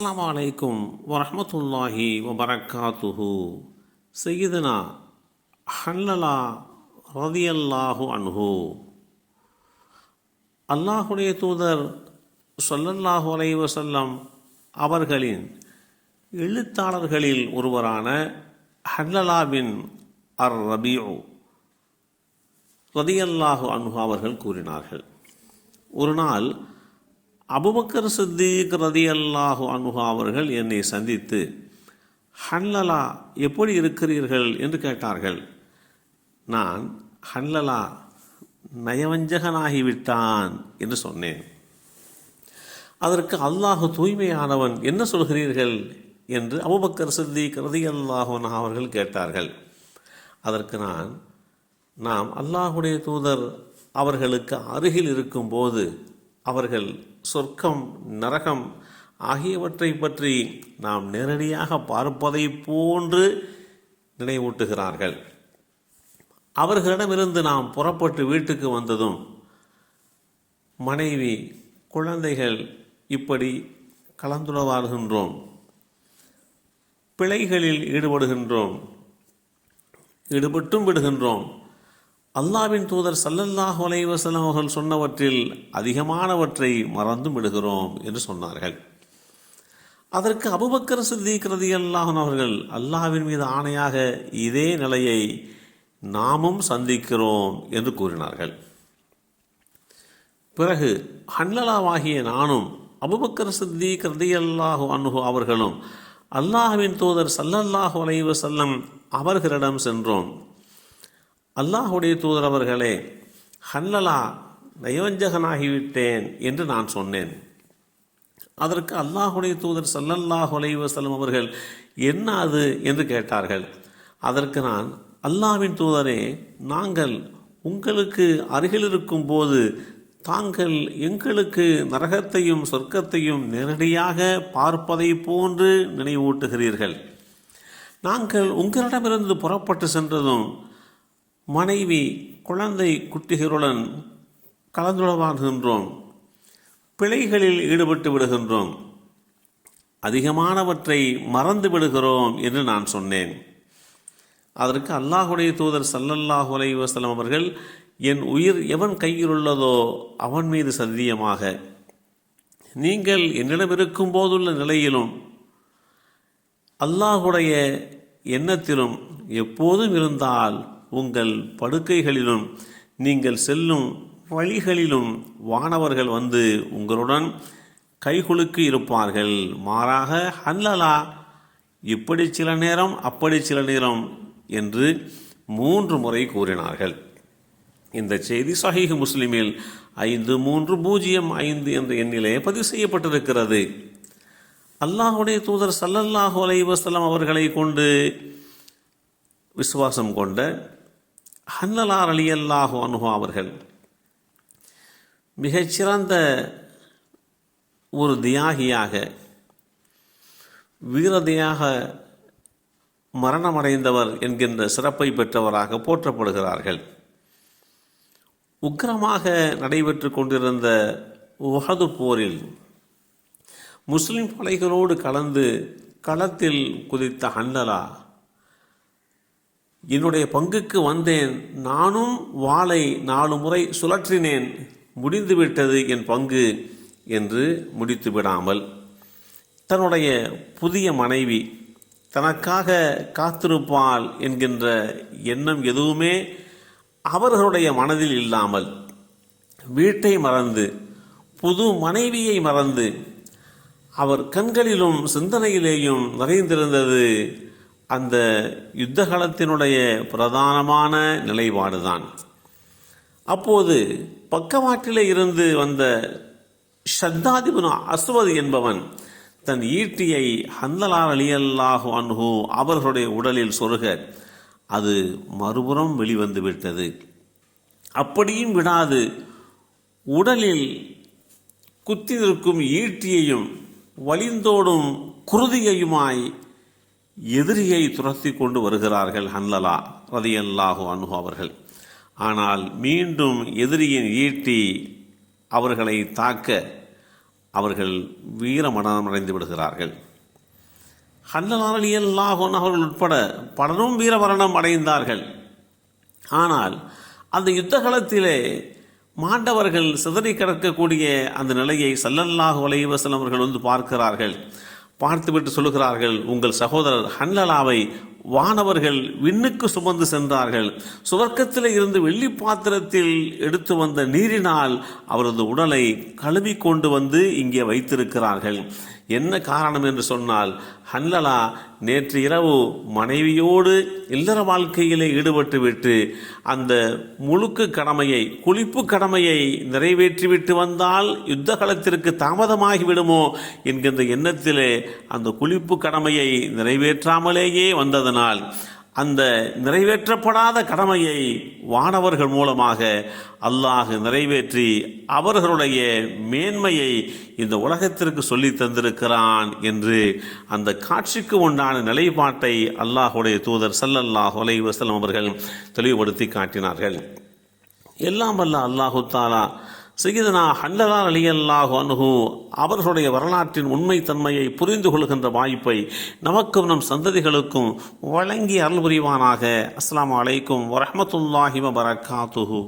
அஸ்ஸலாமு அலைக்கும் வரஹ்மத்துல்லாஹி வபரகாத்துஹு. சையதுனா ஹல்லலா ரதியல்லாஹு அன்ஹு, அல்லாஹுடைய தூதர் ஸல்லல்லாஹு அலைஹி வஸல்லம் அவர்களின் எழுத்தாளர்களில் ஒருவரான ஹல்லலா பின் அர் ரபீஉ ரதியல்லாஹு அன்ஹு அவர்கள் கூறினார்கள், ஒரு நாள் அபூபக்கர் சித்தீக் ரதியல்லாஹு அன்ஹு அவர்கள் என்னை சந்தித்து, ஹல்லலா எப்படி இருக்கிறீர்கள் என்று கேட்டார்கள். நான் ஹல்லலா நயவஞ்சகனாகிவிட்டான் என்று சொன்னேன். அதற்கு அல்லாஹு தூய்மையானவன், என்ன சொல்கிறீர்கள் என்று அபூபக்கர் சித்தீக் ரதியல்லாஹு அன்ஹு அவர்கள் கேட்டார்கள். அதற்கு நாம் அல்லாஹுடைய தூதர் அவர்களுக்கு அருகில் இருக்கும்போது அவர்கள் சொர்க்கம் நரகம் ஆகியவற்றை பற்றி நாம் நேரடியாக பார்ப்பதை போன்று நினைவூட்டுகிறார்கள். அவர்களிடமிருந்து நாம் புறப்பட்டு வீட்டுக்கு வந்ததும் மனைவி, குழந்தைகள் இப்படி கலந்துரையாடுகின்றோம், பிழைகளில் ஈடுபட்டும் விடுகின்றோம். அல்லாஹ்வின் தூதர் ஸல்லல்லாஹு அலைஹி வஸல்லம் அவர்கள் சொன்னவற்றில் அதிகமானவற்றை மறந்தும் விடுகிறோம் என்று சொன்னார்கள். அதற்கு அபூபக்கர் சித்தீக் ரலியல்லாஹு அன்ஹு அவர்கள், அல்லாஹ்வின் மீது ஆணையாக இதே நிலையை நாமும் சந்திக்கிறோம் என்று கூறினார்கள். பிறகு ஹல்லலாவாகிய நானும் அபூபக்கர் சித்தீக் ரலியல்லாஹு அன்ஹு அவர்களும் அல்லாஹ்வின் தூதர் ஸல்லல்லாஹு அலைஹி வஸல்லம் அவர்களிடம் சென்றோம். அல்லாஹுடைய தூதர் அவர்களே, ஹல்லலா நயவஞ்சகனாகிவிட்டேன் என்று நான் சொன்னேன். அதற்கு அல்லாஹுடைய தூதர் ஸல்லல்லாஹு அலைஹி வஸல்லம் அவர்கள், என்ன அது என்று கேட்டார்கள். அதற்கு நான், அல்லாஹ்வின் தூதரே, நாங்கள் உங்களுக்கு அருகில் இருக்கும் போது தாங்கள் எங்களுக்கு நரகத்தையும் சொர்க்கத்தையும் நேரடியாக பார்ப்பதை போன்று நினைவூட்டுகிறீர்கள். நாங்கள் உங்களிடமிருந்து புறப்பட்டு சென்றதும் மனைவி, குழந்தை குட்டிகளுடன் கலந்துரையாடுகின்றோம், பிழைகளில் ஈடுபட்டு விடுகின்றோம், அதிகமானவற்றை மறந்து விடுகிறோம் என்று நான் சொன்னேன். அதற்கு அல்லாஹுடைய தூதர் ஸல்லல்லாஹு அலைஹி வஸல்லம் அவர்கள், என் உயிர் எவன் கையில் உள்ளதோ அவன் மீது சத்தியமாக, நீங்கள் என்னிடம் இருக்கும் போதுள்ள நிலையிலும் அல்லாஹுடைய எண்ணத்திலும் எப்போதும் இருந்தால் உங்கள் படுக்கைகளிலும் நீங்கள் செல்லும் வழிகளிலும் வானவர்கள் வந்து உங்களுடன் கைகுலுக்கி இருப்பார்கள். மாறாக ஹல்லலா இப்படி சில நேரம் அப்படி சில நேரம் என்று 3 முறை கூறினார்கள். இந்த செய்தி சஹீஹ் முஸ்லிமில் 5305 என்ற எண்ணிலே பதிவு செய்யப்பட்டிருக்கிறது. அல்லாஹுடைய தூதர் ஸல்லல்லாஹு அலைஹி வஸல்லம் அவர்களை கொண்டு விசுவாசம் கொண்ட ஹல்லலா ரலியல்லாஹு அன்ஹு அவர்கள் மிகச்சிறந்த ஒரு தியாகியாக, வீரதியாக மரணமடைந்தவர் என்கின்ற சிறப்பை பெற்றவராக போற்றப்படுகிறார்கள். உக்கிரமாக நடைபெற்று கொண்டிருந்த உஹது போரில் முஸ்லிம் படைகளோடு கலந்து களத்தில் குதித்த ஹல்லலா, என்னுடைய பங்குக்கு வந்தேன், நானும் வாளை 4 முறை சுழற்றினேன், முடிந்துவிட்டது என் பங்கு என்று முடித்து விடாமல் தன்னுடைய புதிய மனைவி தனக்காக காத்திருப்பாள் என்கின்ற எண்ணம் எதுவுமே அவர்களுடைய மனதில் இல்லாமல், வீட்டை மறந்து புது மனைவியை மறந்து அவர் கண்களிலும் சிந்தனையிலேயும் நிறைந்திருந்தது அந்த யுத்த காலத்தினுடைய பிரதானமான நிலைப்பாடுதான். அப்போது பக்கவாட்டிலே இருந்து வந்த ஷத்தாத் இப்னு அஸ்வத் என்பவன் தன் ஈட்டியை ஹல்லலா ரலியல்லாஹு அன்ஹு அவர்களுடைய உடலில் சொருக அது மறுபுறம் வெளிவந்து விட்டது. அப்படியும் விடாது உடலில் குத்தி நிற்கும் ஈட்டியையும் வலிந்தோடும் குருதியையுமாய் எதிரியை துரத்தி கொண்டு வருகிறார்கள் ஹல்லலா ரலியல்லாஹு அன்ஹு அவர்கள். ஆனால் மீண்டும் எதிரியின் ஈட்டி அவர்களை தாக்க அவர்கள் வீரமரணம் அடைந்து விடுகிறார்கள். ஹல்லலா ரலியல்லாஹு அன்ஹு அவர்கள் உட்பட பலரும் வீரமரணம் அடைந்தார்கள். ஆனால் அந்த யுத்த களத்திலே மாண்டவர்கள் சிதறி கிடக்கக்கூடிய அந்த நிலையை ஸல்லல்லாஹு அலைஹி வஸல்லம் அவர்கள் வந்து பார்க்கிறார்கள். பார்த்துவிட்டு சொல்லுகிறார்கள், உங்கள் சகோதரர் ஹன்லலாவை வானவர்கள் விண்ணுக்கு சுமந்து சென்றார்கள். சுவர்க்கத்தில் இருந்து வெள்ளி பாத்திரத்தில் எடுத்து வந்த நீரினால் அவரது உடலை கழுவி கொண்டு வந்து இங்கே வைத்திருக்கிறார்கள். என்ன காரணம் என்று சொன்னால், ஹன்லலா நேற்று இரவு மனைவியோடு இல்லற வாழ்க்கையிலே ஈடுபட்டுவிட்டு அந்த முழுக்கு கடமையை, குளிப்பு கடமையை நிறைவேற்றிவிட்டு வந்தால் யுத்த களத்திற்கு தாமதமாகிவிடுமோ என்கின்ற எண்ணத்திலே அந்த குளிப்பு கடமையை நிறைவேற்றாமலேயே வந்ததனால் அந்த நிறைவேற்றப்படாத கடமையை வானவர்கள் மூலமாக அல்லாஹ் நிறைவேற்றி அவர்களுடைய மேன்மையை இந்த உலகத்திற்கு சொல்லி தந்திருக்கிறான் என்று அந்த காட்சிக்கு உண்டான நிலைப்பாட்டை அல்லாஹுடைய தூதர் ஸல்லல்லாஹு அலைஹி வஸல்லம் அவர்கள் தெளிவுபடுத்தி காட்டினார்கள். எல்லாம் வல்ல அல்லாஹு தஆலா சய்யிதுனா ஹன்லலா ரலியல்லாஹு அன்ஹு அவர்களுடைய வரலாற்றின் உண்மை தன்மையை புரிந்து கொள்கின்ற வாய்ப்பை நமக்கும் நம் சந்ததிகளுக்கும் வழங்கி அருள் புரிவானாக. அஸ்ஸலாமு அலைக்கும் வரஹ்மத்துல்லாஹி வபரகாத்துஹு.